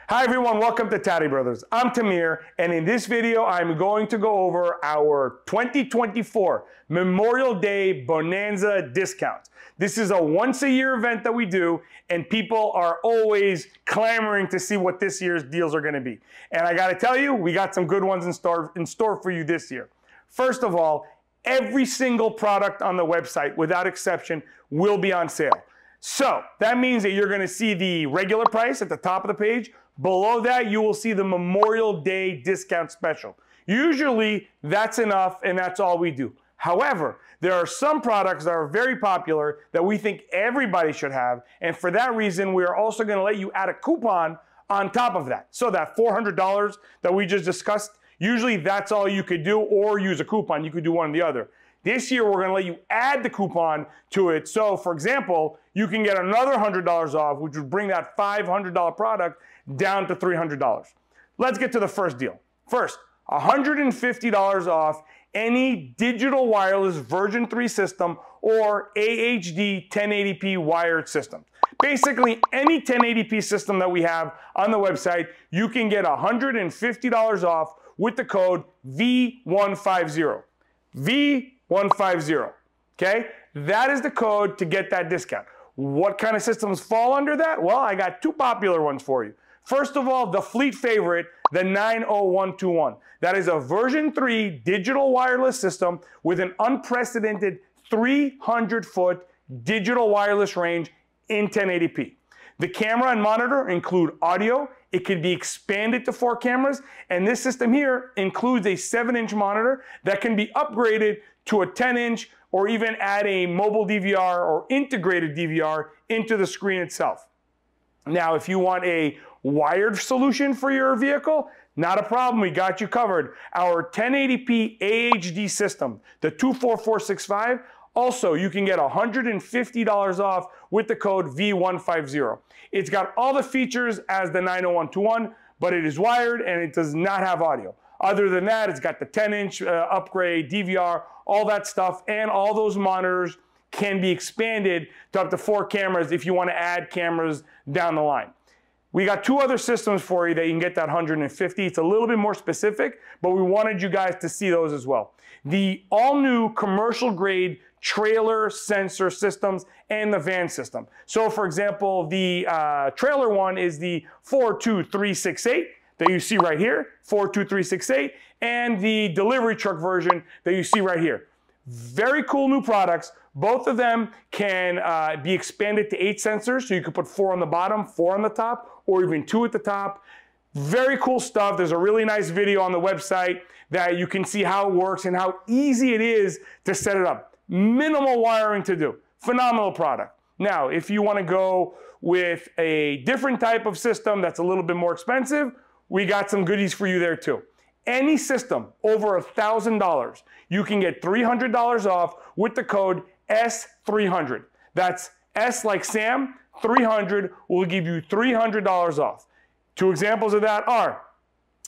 Hi everyone, welcome to Taddy Brothers. I'm Tamir, and in this video, I'm going to go over our 2024 Memorial Day Bonanza discounts. This is a once-a-year event that we do, and people are always clamoring to see what this year's deals are going to be. And I got to tell you, we got some good ones in store for you this year. First of all, every single product on the website, without exception, will be on sale. So that means that you're going to see the regular price at the top of the page. Below that, you will see the Memorial Day discount special. Usually, that's enough, and that's all we do. However, there are some products that are very popular that we think everybody should have, and for that reason, we are also going to let you add a coupon on top of that. So that $400 that we just discussed, usually that's all you could do, or use a coupon. You could do one or the other. This year, we're going to let you add the coupon to it. So, for example, you can get another $100 off, which would bring that $500 product down to $300. Let's get to the first deal. First, $150 off any digital wireless version 3 system or AHD 1080p wired system. Basically, any 1080p system that we have on the website, you can get $150 off with the code V150. V150, okay? That is the code to get that discount. What kind of systems fall under that? Well, I got two popular ones for you. First of all, the fleet favorite, the 90121. That is a version 3 digital wireless system with an unprecedented 300-foot digital wireless range in 1080p. The camera and monitor include audio. It can be expanded to 4 cameras, and this system here includes a 7-inch monitor that can be upgraded to a 10-inch or even add a mobile DVR or integrated DVR into the screen itself. Now, if you want a wired solution for your vehicle, not a problem, we got you covered. Our 1080p AHD system, the 24465, also you can get $150 off with the code V150. It's got all the features as the 90121, but it is wired and it does not have audio. Other than that, it's got the 10-inch upgrade, DVR, all that stuff, and all those monitors can be expanded to up to 4 cameras if you want to add cameras down the line. We got 2 other systems for you that you can get that $150. It's a little bit more specific, but we wanted you guys to see those as well. The all-new commercial-grade trailer sensor systems and the van system. So, for example, the trailer one is the 42368 that you see right here, 42368, and the delivery truck version that you see right here. Very cool new products. Both of them can be expanded to 8 sensors, so you can put 4 on the bottom, 4 on the top, or even 2 at the top. Very cool stuff. There's a really nice video on the website that you can see how it works and how easy it is to set it up. Minimal wiring to do. Phenomenal product. Now, if you want to go with a different type of system that's a little bit more expensive, we got some goodies for you there too. Any system over $1,000, you can get $300 off with the code S300. That's S like Sam, 300 will give you $300 off. 2 examples of that are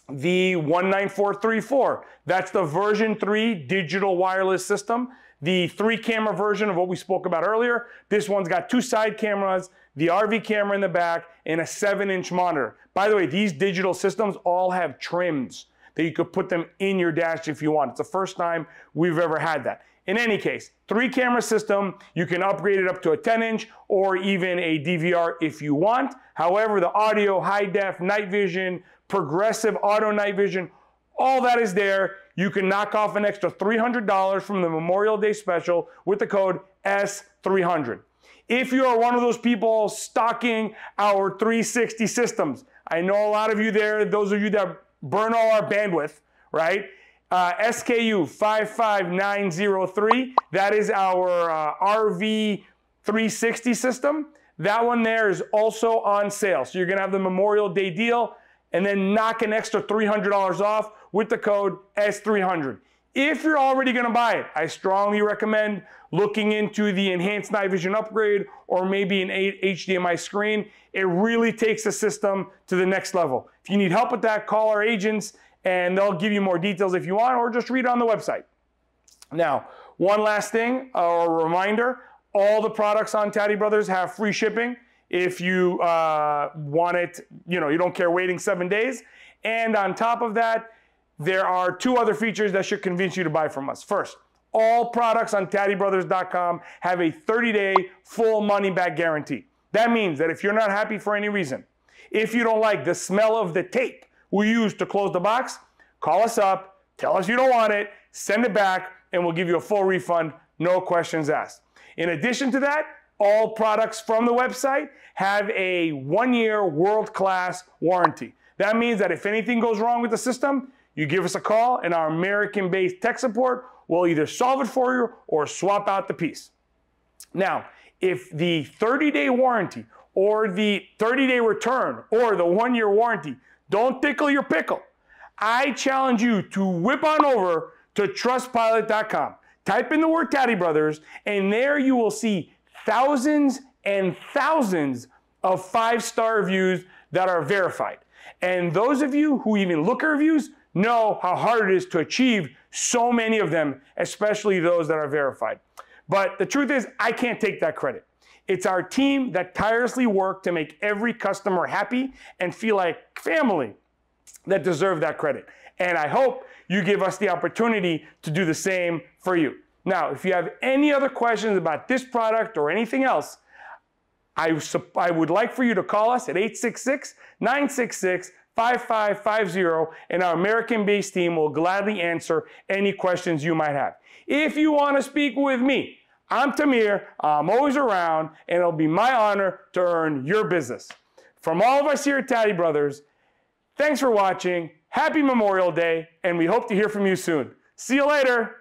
the 19434. That's the version 3 digital wireless system. The 3-camera version of what we spoke about earlier. This one's got 2 side cameras, the RV camera in the back, and a 7-inch monitor. By the way, these digital systems all have trims that you could put them in your dash if you want. It's the first time we've ever had that. In any case, 3-camera system, you can upgrade it up to a 10-inch or even a DVR if you want. However, the audio, high def, night vision, progressive auto night vision, all that is there. You can knock off an extra $300 from the Memorial Day special with the code S300. If you are one of those people stocking our 360 systems, I know a lot of you there, those of you that burn all our bandwidth, right? SKU 55903, that is our RV 360 system. That one there is also on sale. So you're going to have the Memorial Day deal and then knock an extra $300 off with the code S300. If you're already going to buy it, I strongly recommend looking into the enhanced night vision upgrade or maybe an HDMI screen. It really takes the system to the next level. If you need help with that, call our agents and they'll give you more details if you want, or just read it on the website. Now, one last thing, a reminder, all the products on Taddy Brothers have free shipping. if you want it, you don't care waiting 7 days. And on top of that, there are 2 other features that should convince you to buy from us. First, all products on TadiBrothers.com have a 30-day full money-back guarantee. That means that if you're not happy for any reason, if you don't like the smell of the tape we use to close the box, call us up, tell us you don't want it, send it back, and we'll give you a full refund, no questions asked. In addition to that, all products from the website have a 1-year world-class warranty. That means that if anything goes wrong with the system, you give us a call, and our American-based tech support will either solve it for you or swap out the piece. Now, if the 30-day warranty or the 30-day return or the 1-year warranty don't tickle your pickle, I challenge you to whip on over to Trustpilot.com. Type in the word TadiBrothers, and there you will see thousands and thousands of 5-star reviews that are verified. And those of you who even look at reviews know how hard it is to achieve so many of them, especially those that are verified. But the truth is, I can't take that credit. It's our team that tirelessly work to make every customer happy and feel like family that deserve that credit. And I hope you give us the opportunity to do the same for you. Now, if you have any other questions about this product or anything else, I would like for you to call us at 866-966-5550, and our American-based team will gladly answer any questions you might have. If you want to speak with me, I'm Tamir, I'm always around, and it'll be my honor to earn your business. From all of us here at Taddy Brothers, thanks for watching, happy Memorial Day, and we hope to hear from you soon. See you later.